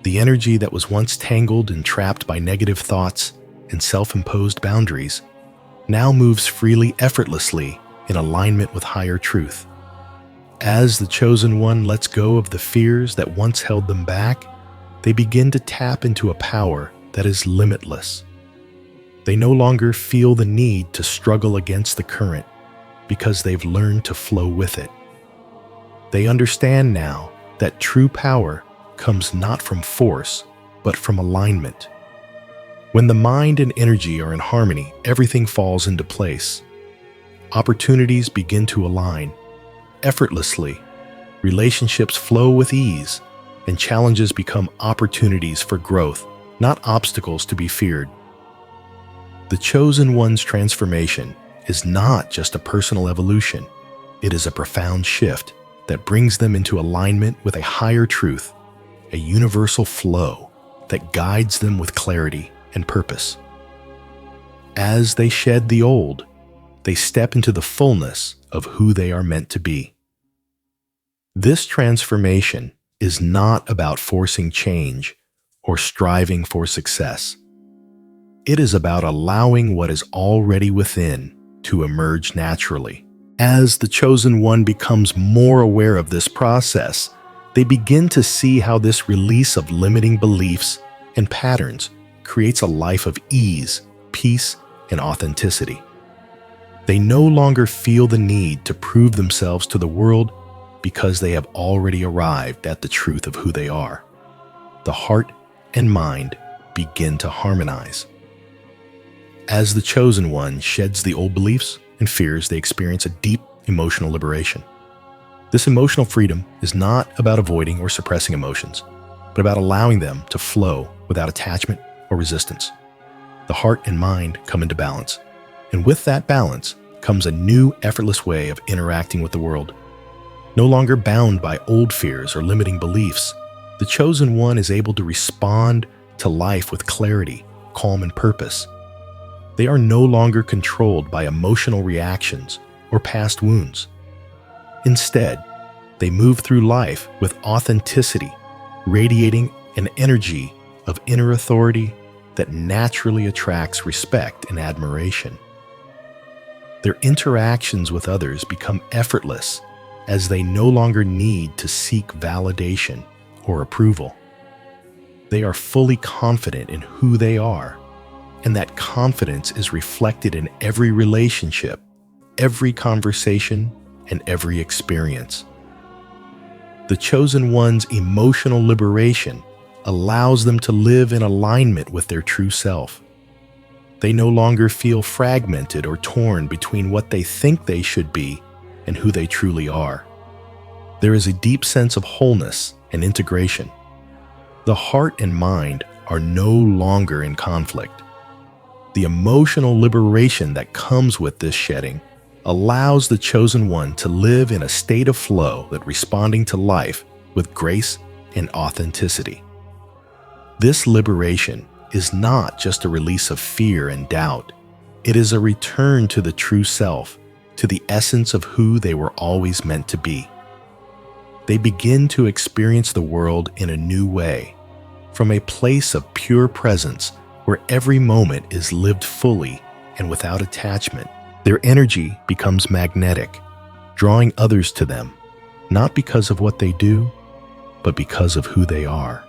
The energy that was once tangled and trapped by negative thoughts and self-imposed boundaries now moves freely, effortlessly, in alignment with higher truth. As the chosen one lets go of the fears that once held them back, they begin to tap into a power that is limitless. They no longer feel the need to struggle against the current because they've learned to flow with it. They understand now that true power comes not from force, but from alignment. When the mind and energy are in harmony, everything falls into place. Opportunities begin to align effortlessly. Relationships flow with ease, and challenges become opportunities for growth, not obstacles to be feared. The chosen one's transformation is not just a personal evolution. It is a profound shift that brings them into alignment with a higher truth, a universal flow that guides them with clarity and purpose. As they shed the old, they step into the fullness of who they are meant to be. This transformation is not about forcing change or striving for success. It is about allowing what is already within to emerge naturally. As the chosen one becomes more aware of this process, they begin to see how this release of limiting beliefs and patterns creates a life of ease, peace, and authenticity. They no longer feel the need to prove themselves to the world because they have already arrived at the truth of who they are. The heart and mind begin to harmonize. As the chosen one sheds the old beliefs and fears, they experience a deep emotional liberation. This emotional freedom is not about avoiding or suppressing emotions, but about allowing them to flow without attachment or resistance. The heart and mind come into balance, and with that balance comes a new, effortless way of interacting with the world. No longer bound by old fears or limiting beliefs, the chosen one is able to respond to life with clarity, calm, and purpose. They are no longer controlled by emotional reactions or past wounds. Instead, they move through life with authenticity, radiating an energy of inner authority that naturally attracts respect and admiration. Their interactions with others become effortless as they no longer need to seek validation or approval. They are fully confident in who they are, and that confidence is reflected in every relationship, every conversation, and every experience. The chosen one's emotional liberation allows them to live in alignment with their true self. They no longer feel fragmented or torn between what they think they should be and who they truly are. There is a deep sense of wholeness and integration. The heart and mind are no longer in conflict. The emotional liberation that comes with this shedding allows the chosen one to live in a state of flow that responding to life with grace and authenticity. This liberation is not just a release of fear and doubt. It is a return to the true self, to the essence of who they were always meant to be. They begin to experience the world in a new way, from a place of pure presence where every moment is lived fully and without attachment. Their energy becomes magnetic, drawing others to them, not because of what they do, but because of who they are.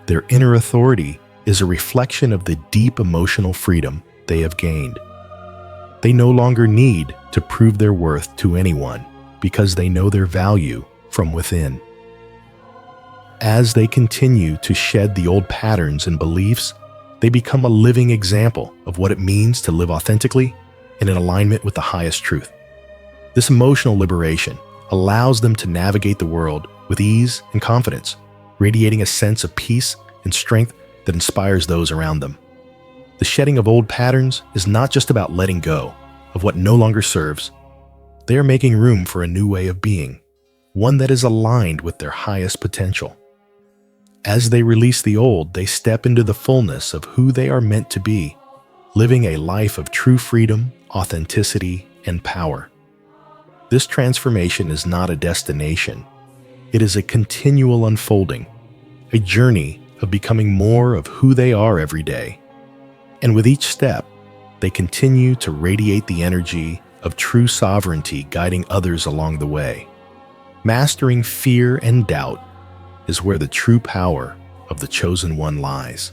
Their inner authority is a reflection of the deep emotional freedom they have gained. They no longer need to prove their worth to anyone because they know their value from within. As they continue to shed the old patterns and beliefs, they become a living example of what it means to live authentically and in alignment with the highest truth. This emotional liberation allows them to navigate the world with ease and confidence, radiating a sense of peace and strength that inspires those around them. The shedding of old patterns is not just about letting go of what no longer serves. They are making room for a new way of being, one that is aligned with their highest potential. As they release the old, they step into the fullness of who they are meant to be, living a life of true freedom, authenticity, and power. This transformation is not a destination. It is a continual unfolding, a journey of becoming more of who they are every day. And with each step, they continue to radiate the energy of true sovereignty, guiding others along the way. Mastering fear and doubt is where the true power of the chosen one lies.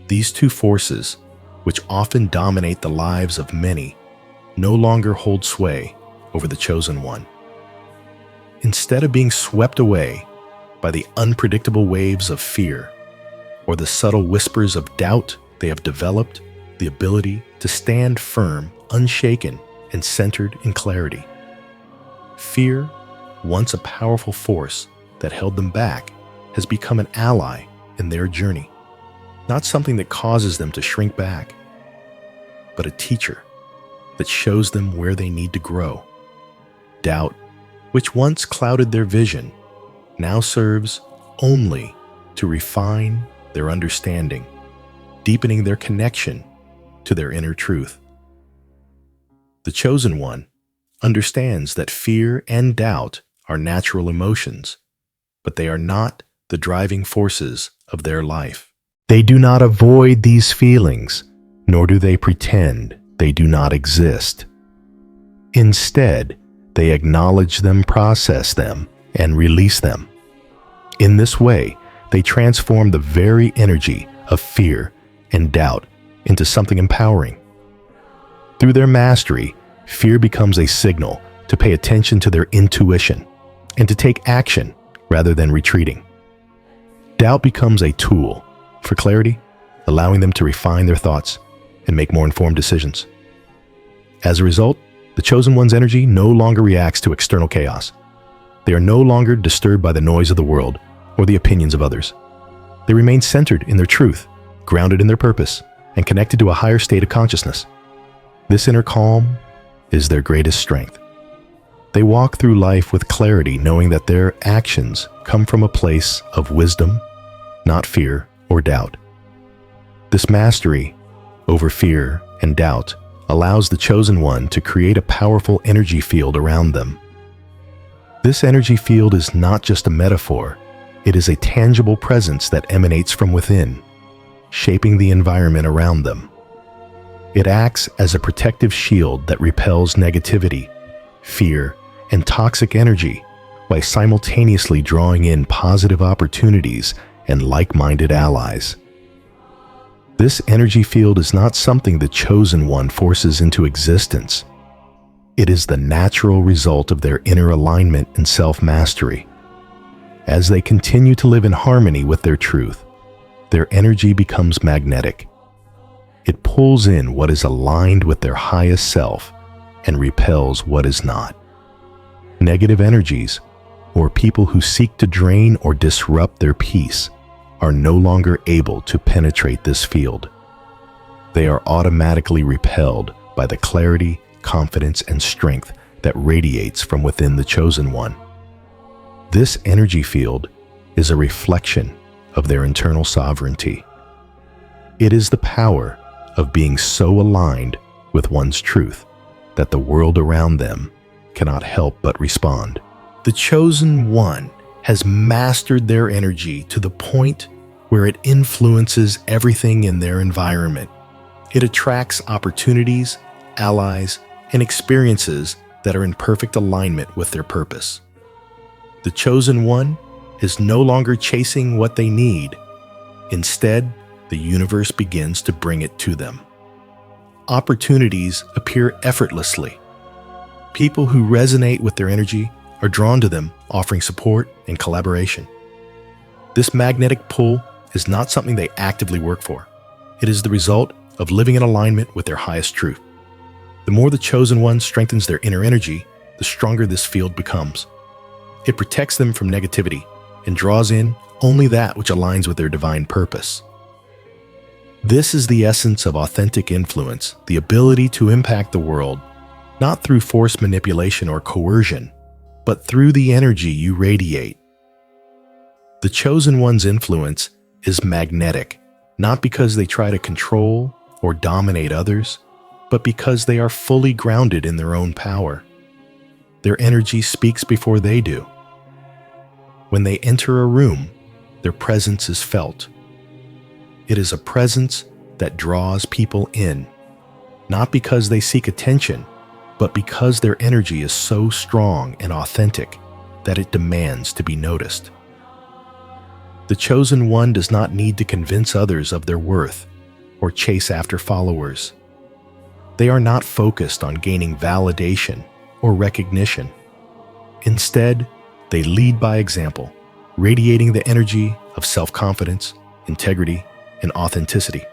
These two forces, which often dominate the lives of many, no longer hold sway over the chosen one. Instead of being swept away by the unpredictable waves of fear or the subtle whispers of doubt, they have developed the ability to stand firm, unshaken, and centered in clarity. Fear, once a powerful force that held them back, has become an ally in their journey, not something that causes them to shrink back, but a teacher that shows them where they need to grow. Doubt, which once clouded their vision, now serves only to refine their understanding, deepening their connection to their inner truth. The chosen one understands that fear and doubt are natural emotions, but they are not the driving forces of their life. They do not avoid these feelings, nor do they pretend they do not exist. Instead, they acknowledge them, process them, and release them. In this way, they transform the very energy of fear and doubt into something empowering. Through their mastery, fear becomes a signal to pay attention to their intuition and to take action rather than retreating. Doubt becomes a tool for clarity, allowing them to refine their thoughts and make more informed decisions. As a result, the Chosen One's energy no longer reacts to external chaos. They are no longer disturbed by the noise of the world or the opinions of others. They remain centered in their truth, grounded in their purpose, and connected to a higher state of consciousness. This inner calm is their greatest strength. They walk through life with clarity, knowing that their actions come from a place of wisdom, not fear or doubt. This mastery over fear and doubt allows the Chosen One to create a powerful energy field around them. This energy field is not just a metaphor, it is a tangible presence that emanates from within, shaping the environment around them. It acts as a protective shield that repels negativity, fear, and toxic energy by simultaneously drawing in positive opportunities and like-minded allies. This energy field is not something the Chosen One forces into existence. It is the natural result of their inner alignment and self-mastery. As they continue to live in harmony with their truth, their energy becomes magnetic. It pulls in what is aligned with their highest self and repels what is not. Negative energies, or people who seek to drain or disrupt their peace, are no longer able to penetrate this field. They are automatically repelled by the clarity, confidence, and strength that radiates from within the Chosen One. This energy field is a reflection of their internal sovereignty. It is the power of being so aligned with one's truth that the world around them cannot help but respond. The Chosen One has mastered their energy to the point where it influences everything in their environment. It attracts opportunities, allies, and experiences that are in perfect alignment with their purpose. The Chosen One is no longer chasing what they need. Instead, the universe begins to bring it to them. Opportunities appear effortlessly. People who resonate with their energy are drawn to them, offering support and collaboration. This magnetic pull is not something they actively work for. It is the result of living in alignment with their highest truth. The more the Chosen One strengthens their inner energy, the stronger this field becomes. It protects them from negativity and draws in only that which aligns with their divine purpose. This is the essence of authentic influence, the ability to impact the world, not through forced manipulation or coercion, but through the energy you radiate. The Chosen One's influence is magnetic, not because they try to control or dominate others, but because they are fully grounded in their own power. Their energy speaks before they do. When they enter a room, their presence is felt. It is a presence that draws people in, not because they seek attention, but because their energy is so strong and authentic that it demands to be noticed. The Chosen One does not need to convince others of their worth or chase after followers. They are not focused on gaining validation or recognition. Instead, they lead by example, radiating the energy of self-confidence, integrity, and authenticity.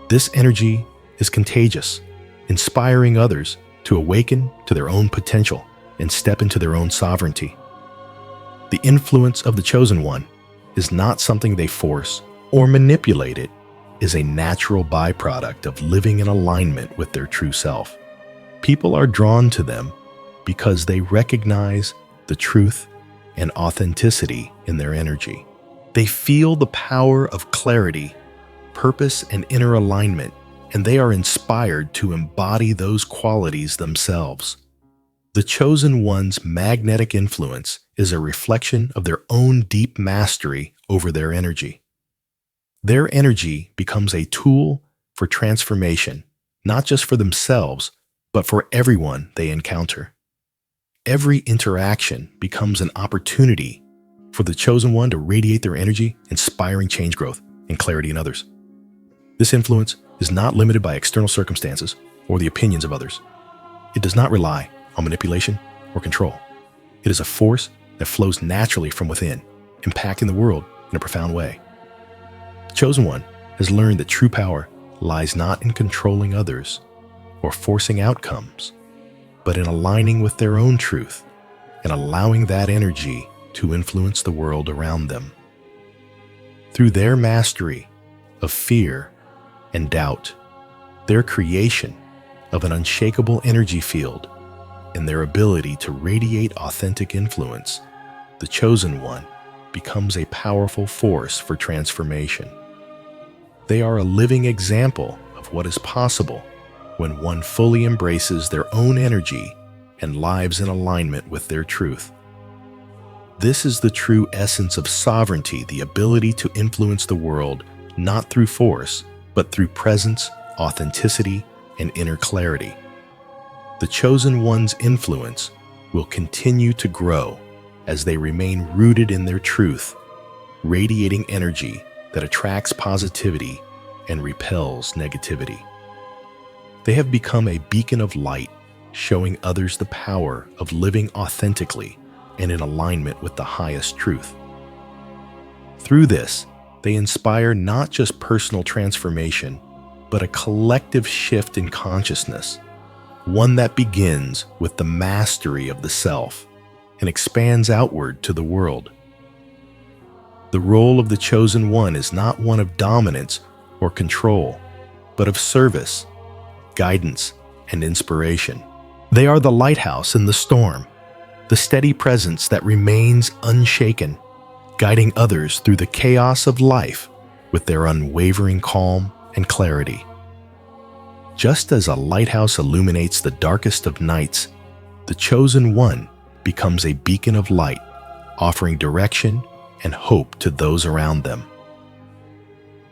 This energy is contagious, inspiring others to awaken to their own potential and step into their own sovereignty. The influence of the Chosen One is not something they force or manipulate. It is a natural byproduct of living in alignment with their true self. People are drawn to them because they recognize the truth and authenticity in their energy. They feel the power of clarity, purpose, and inner alignment, and they are inspired to embody those qualities themselves. The chosen one's magnetic influence is a reflection of their own deep mastery over their energy. Their energy becomes a tool for transformation, not just for themselves, but for everyone they encounter. Every interaction becomes an opportunity for the chosen one to radiate their energy, inspiring change, growth, and clarity in others. This influence is not limited by external circumstances or the opinions of others. It does not rely on manipulation or control. It is a force that flows naturally from within, impacting the world in a profound way. The chosen one has learned that true power lies not in controlling others or forcing outcomes, but in aligning with their own truth and allowing that energy to influence the world around them. Through their mastery of fear and doubt, their creation of an unshakable energy field, and their ability to radiate authentic influence, the chosen one becomes a powerful force for transformation. They are a living example of what is possible when one fully embraces their own energy and lives in alignment with their truth. This is the true essence of sovereignty, the ability to influence the world not through force, but through presence, authenticity, and inner clarity. The chosen one's influence will continue to grow as they remain rooted in their truth, radiating energy that attracts positivity and repels negativity. They have become a beacon of light, showing others the power of living authentically and in alignment with the highest truth. Through this, they inspire not just personal transformation, but a collective shift in consciousness, one that begins with the mastery of the self and expands outward to the world. The role of the chosen one is not one of dominance or control, but of service, guidance, and inspiration. They are the lighthouse in the storm, the steady presence that remains unshaken, guiding others through the chaos of life with their unwavering calm and clarity. Just as a lighthouse illuminates the darkest of nights, the chosen one becomes a beacon of light, offering direction and hope to those around them.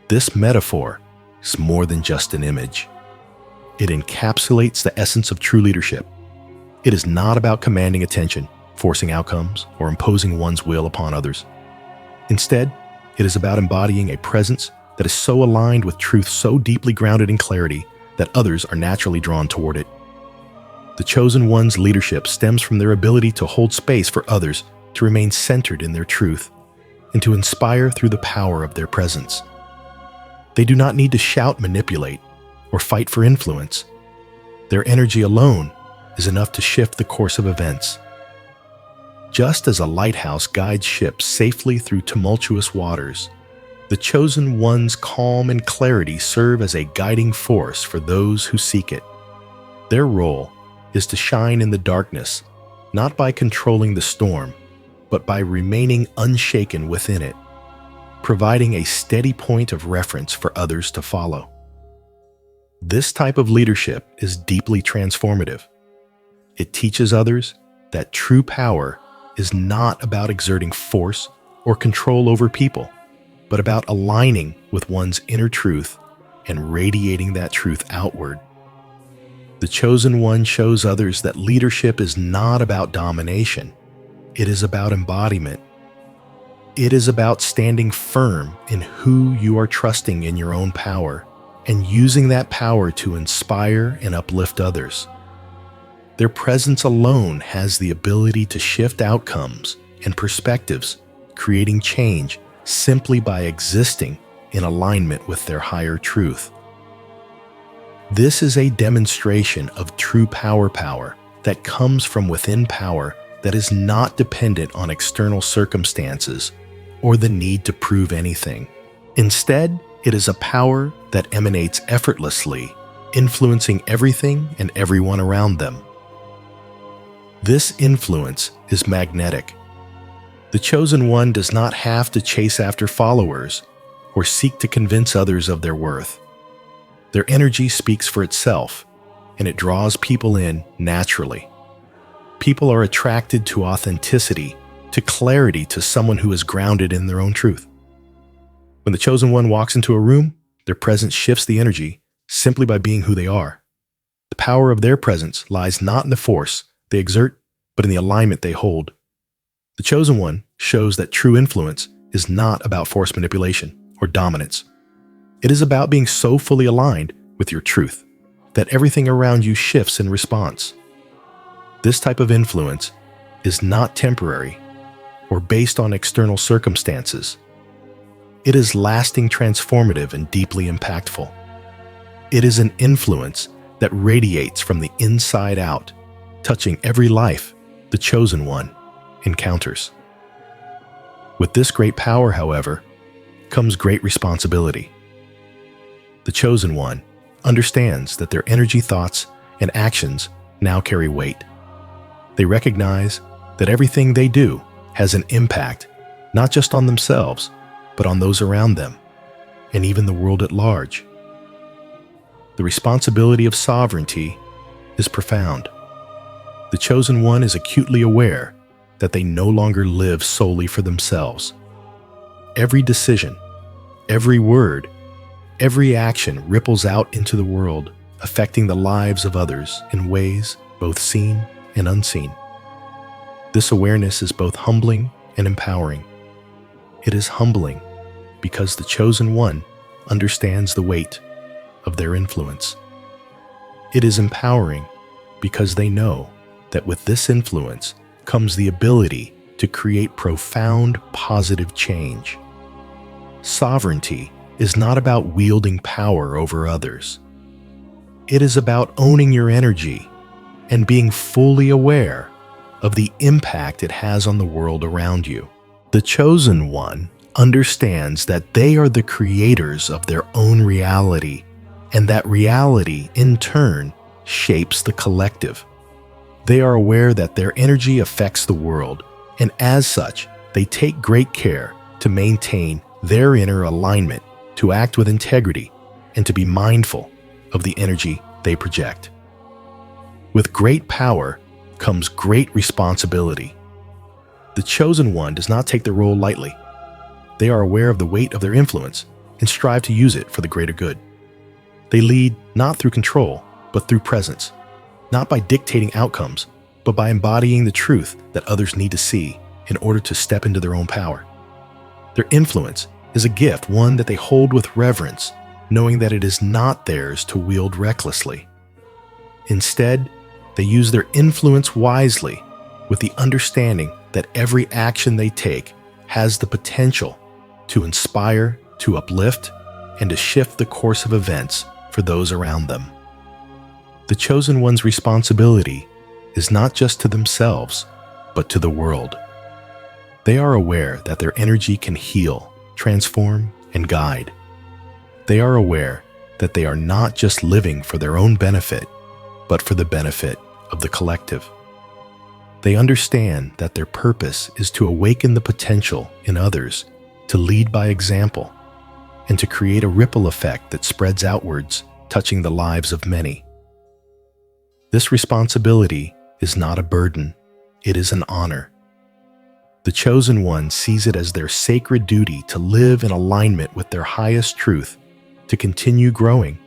This metaphor is more than just an image. It encapsulates the essence of true leadership. It is not about commanding attention, forcing outcomes, or imposing one's will upon others. Instead, it is about embodying a presence that is so aligned with truth, so deeply grounded in clarity, that others are naturally drawn toward it. The chosen one's leadership stems from their ability to hold space for others to remain centered in their truth and to inspire through the power of their presence. They do not need to shout, manipulate, or fight for influence. Their energy alone is enough to shift the course of events. Just as a lighthouse guides ships safely through tumultuous waters, the chosen one's calm and clarity serve as a guiding force for those who seek it. Their role is to shine in the darkness, not by controlling the storm, but by remaining unshaken within it, providing a steady point of reference for others to follow. This type of leadership is deeply transformative. It teaches others that true power is not about exerting force or control over people, but about aligning with one's inner truth and radiating that truth outward. The chosen one shows others that leadership is not about domination. It is about embodiment. It is about standing firm in who you are, trusting in your own power, and using that power to inspire and uplift others. Their presence alone has the ability to shift outcomes and perspectives, creating change simply by existing in alignment with their higher truth. This is a demonstration of true power that comes from within, power that is not dependent on external circumstances or the need to prove anything. Instead, it is a power that emanates effortlessly, influencing everything and everyone around them. This influence is magnetic. The chosen one does not have to chase after followers or seek to convince others of their worth. Their energy speaks for itself, and it draws people in naturally. People are attracted to authenticity, to clarity, to someone who is grounded in their own truth. When the chosen one walks into a room, their presence shifts the energy simply by being who they are. The power of their presence lies not in the force they exert, but in the alignment they hold. The chosen one shows that true influence is not about force manipulation or dominance. It is about being so fully aligned with your truth that everything around you shifts in response. This type of influence is not temporary or based on external circumstances. It is lasting, transformative, and deeply impactful. It is an influence that radiates from the inside out, touching every life the chosen one encounters. With this great power, however, comes great responsibility. The chosen one understands that their energy, thoughts, and actions now carry weight. They recognize that everything they do has an impact, not just on themselves, but on those around them, and even the world at large. The responsibility of sovereignty is profound. The chosen one is acutely aware that they no longer live solely for themselves. Every decision, every word, every action ripples out into the world, affecting the lives of others in ways both seen and unseen. This awareness is both humbling and empowering. It is humbling because the chosen one understands the weight of their influence. It is empowering because they know that with this influence comes the ability to create profound positive change. Sovereignty is not about wielding power over others. It is about owning your energy and being fully aware of the impact it has on the world around you. The chosen one understands that they are the creators of their own reality, and that reality, in turn, shapes the collective. They are aware that their energy affects the world, and as such, they take great care to maintain their inner alignment, to act with integrity, and to be mindful of the energy they project. With great power comes great responsibility. The chosen one does not take their role lightly. They are aware of the weight of their influence and strive to use it for the greater good. They lead not through control, but through presence, not by dictating outcomes, but by embodying the truth that others need to see in order to step into their own power. Their influence is a gift, one that they hold with reverence, knowing that it is not theirs to wield recklessly. Instead, they use their influence wisely, with the understanding that every action they take has the potential to inspire, to uplift, and to shift the course of events for those around them. The chosen one's responsibility is not just to themselves, but to the world. They are aware that their energy can heal, transform, and guide. They are aware that they are not just living for their own benefit, but for the benefit of the collective. They understand that their purpose is to awaken the potential in others, to lead by example, and to create a ripple effect that spreads outwards, touching the lives of many. This responsibility is not a burden, it is an honor. The chosen one sees it as their sacred duty to live in alignment with their highest truth, to continue growing,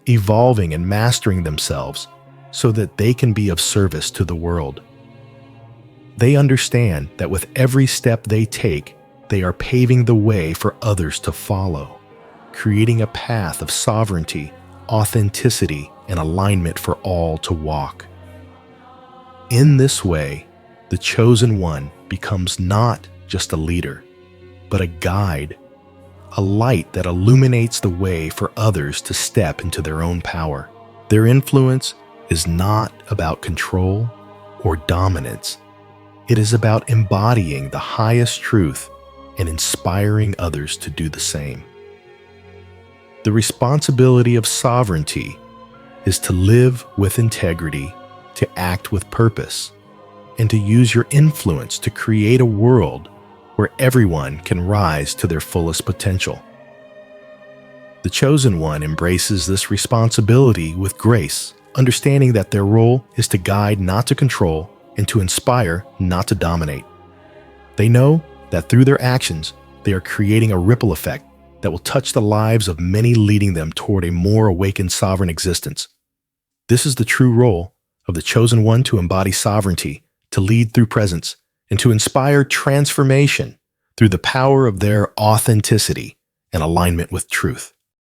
evolving, and mastering themselves so that they can be of service to the world. They understand that with every step they take, they are paving the way for others to follow, creating a path of sovereignty, authenticity, and alignment for all to walk. In this way, the chosen one becomes not just a leader, but a guide, a light that illuminates the way for others to step into their own power. Their influence is not about control or dominance. It is about embodying the highest truth and inspiring others to do the same. The responsibility of sovereignty is to live with integrity, to act with purpose, and to use your influence to create a world where everyone can rise to their fullest potential. The chosen one embraces this responsibility with grace, understanding that their role is to guide, not to control, and to inspire, not to dominate. They know that through their actions, they are creating a ripple effect that will touch the lives of many, leading them toward a more awakened sovereign existence. This is the true role of the chosen one, to embody sovereignty, to lead through presence, and to inspire transformation through the power of their authenticity and alignment with truth.